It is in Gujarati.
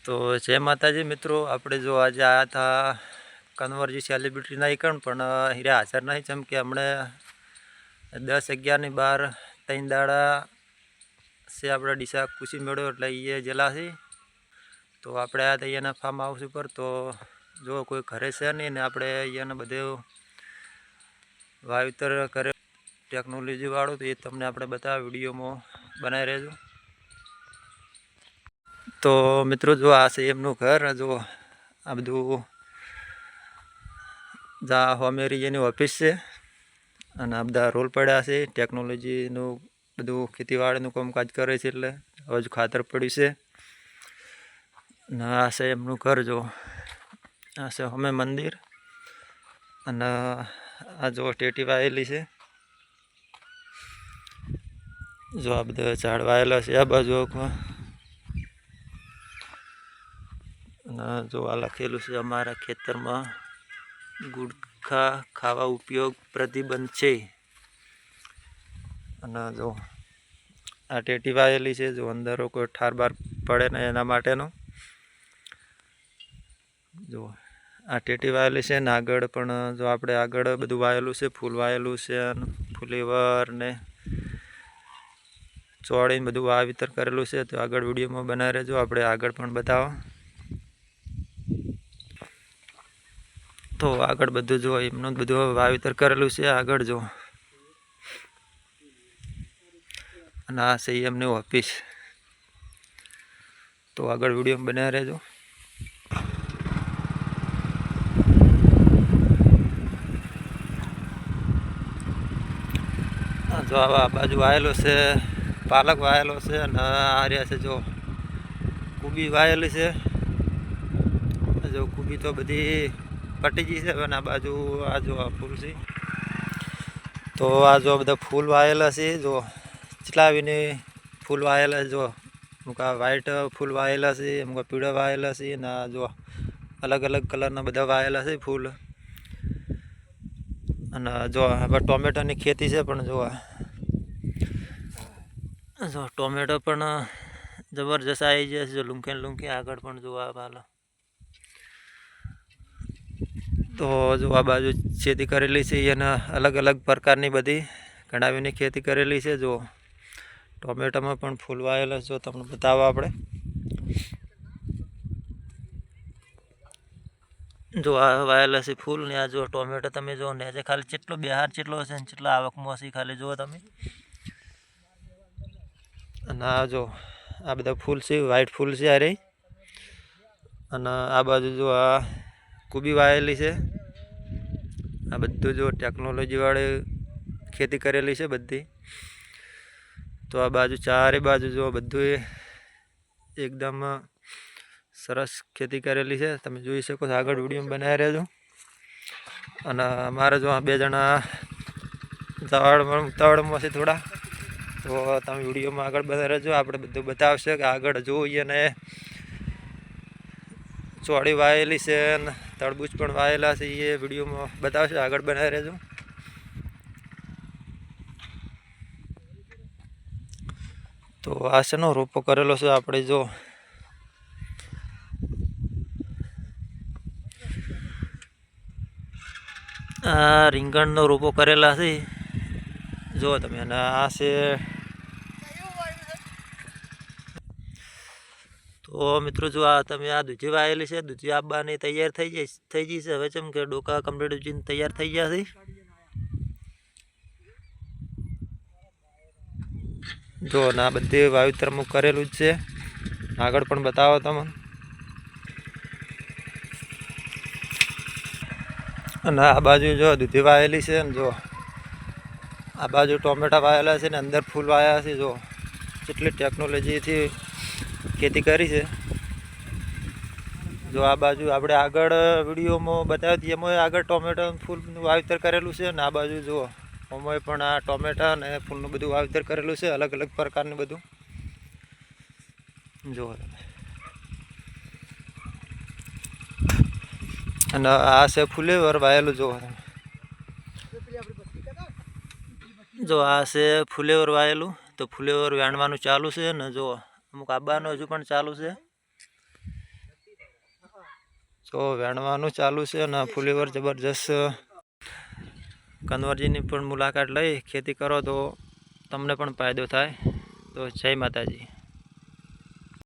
તો જય માતાજી મિત્રો, આપણે જો આજે આવ્યા હતા કન્વરજી સેલિબ્રિટીના એકણ પણ હીરા હાજર નહીં, જેમ કે હમણે 10-11 3 દાડા છે આપણે ડીસા ખુશી મેળો એટલે એ જેલા છે. તો આપણે આવ્યા હતા અહીંયાના ફાર્મ હાઉસ ઉપર. તો જો કોઈ ઘરે છે નહીં ને આપણે અહીંયાને બધું વાવેતર કરે ટેકનોલોજી વાળું, તો એ તમને આપણે બધા વિડીયોમાં બનાવી રહેજો. તો મિત્રો જો આ છે એમનું ઘર. જો આ બધું જા હોમેરી એની ઓફિસ છે અને આ બધા રોલ પડ્યા છે. ટેકનોલોજીનું બધું ખેતીવાડીનું કામકાજ કરે છે, એટલે હવે જ ખાતર પડ્યું છે. અને આ છે એમનું ઘર. જો આ છે હોમે મંદિર અને આ જો ટેટી વાયેલી છે. જો આ બધા ઝાડ વાયેલા છે આ બાજુ. અને જો આ લખેલું છે અમારા ખેતરમાં ગુટખા ખાવા ઉપયોગ પ્રતિબંધ છે. અને જો આ ટેટી વાયેલી છે. જો અંદર કોઈ ઠાર બાર પડે ને એના માટેનો. જો આ ટેટી વાયેલી છે ને આગળ પણ જો આપણે આગળ બધું વાયેલું છે, ફૂલ વાયેલું છે અને ફુલેવર ને ચોળીને બધું વાવેતર કરેલું છે. તો આગળ વિડીયોમાં બનાવી રહેજો, આપણે આગળ પણ બતાવો. તો આગળ બધું જો એમનું બધું વાવેતર કરેલું છે આગળ. જો અને આ છે એમની ઓફિસ. તો આગળ વિડીયો બનાવી રહેજો. જો આ બાજુ વાયેલો છે પાલક વાયેલો છે અને આ રહ્યા છે જો કુબી વાયેલી છે. જો કુબી તો બધી પટી ગઈ છે. અને આ બાજુ આ જો ફૂલ છે. તો આ જો બધા ફૂલ વાયેલા છે. જો ચલાવીને ફૂલ વાયેલા. જો અમુક આ વ્હાઈટ ફૂલ વાયેલા છે, અમુક પીળા વાયેલા છે, અને આ જો અલગ અલગ કલરના બધા વાયેલા છે ફૂલ. અને જો હવે ટોમેટોની ખેતી છે, પણ જો ટોમેટો પણ જબરજસ્ત આવી જાય છે. જો લુંકી આગળ પણ જોવા હાલ. તો જો આ બાજુ ખેતી કરેલી છે એને અલગ અલગ પ્રકારની બધી ઘણાવીની ખેતી કરેલી છે. જો ટોમેટોમાં પણ ફૂલ વાયેલા. જો તમને બતાવો આપણે. જો આ વાયેલા છે ફૂલ ને આ જો ટોમેટો તમે જો ને ખાલી કેટલો બિહાર કેટલો હશે ને કેટલા આવકમાં હશે ખાલી જુઓ તમે. અને આ જો આ બધા ફૂલ છે, વ્હાઈટ ફૂલ છે આ રહી. અને આ બાજુ જો આ કુબી વાયેલી છે. આ બધું જો ટેકનોલોજી વાળી ખેતી કરેલી છે બધી. તો આ બાજુ ચારે બાજુ જો બધું એકદમ સરસ ખેતી કરેલી છે. તમે જોઈ શકો છો, આગળ વિડીયો બનાવી રહેજો. અને અમારે જો 2 જણા ઉતાવળમાં છે થોડા, તો તમે વિડીયોમાં આગળ બનાવી રહેજો. આપણે બધું બતાવશે કે આગળ જોઈએ ને ચોળી વાયેલી છે અને તરબૂચ પણ વાયેલા છે, એ વિડીયોમાં બતાવશે. આગળ બનાવી રહેજો. તો આ શેનો રોપો કરેલો છે આપણે. જો આ રીંગણનો રોપો કરેલા છે, જો તમે. અને આ છે તો મિત્રો જો આ તમે આ દૂધી વાયેલી છે. દૂધી આપવાની તૈયાર થઈ જશે હવે, જેમ કે ડોકા કમ્પ્લીટ ઉજીને તૈયાર થઈ ગયા છે. જો ના બધી વાવેતર હું કરેલું જ છે, આગળ પણ બતાવો તમે. અને આ બાજુ જો દૂધી વાયેલી છે ને જો આ બાજુ ટોમેટા વાયેલા છે ને અંદર ફૂલ વાયા છે. જો કેટલી ટેકનોલોજીથી ખેતી કરી છે. જો આ બાજુ આપણે આગળ વિડીયોમાં બતાવી દઈએ, એમાં આગળ ટોમેટો ફૂલનું વાવેતર કરેલું છે. ને આ બાજુ જુઓ એમાં પણ આ ટોમેટા અને ફૂલનું બધું વાવેતર કરેલું છે, અલગ અલગ પ્રકારનું બધું. જો અને આ છે ફુલેવર વાયેલું. જો આ છે ફુલેવર વાયેલું. તો ફુલેવર વેણવાનું ચાલુ છે ને જો અમુક આબાનું હજુ પણ ચાલુ છે. તો વેણવાનું ચાલુ છે અને ફુલીવર જબરજસ્ત. કન્વરજીની પણ મુલાકાત લઈ ખેતી કરો તો તમને પણ ફાયદો થાય. તો જય માતાજી.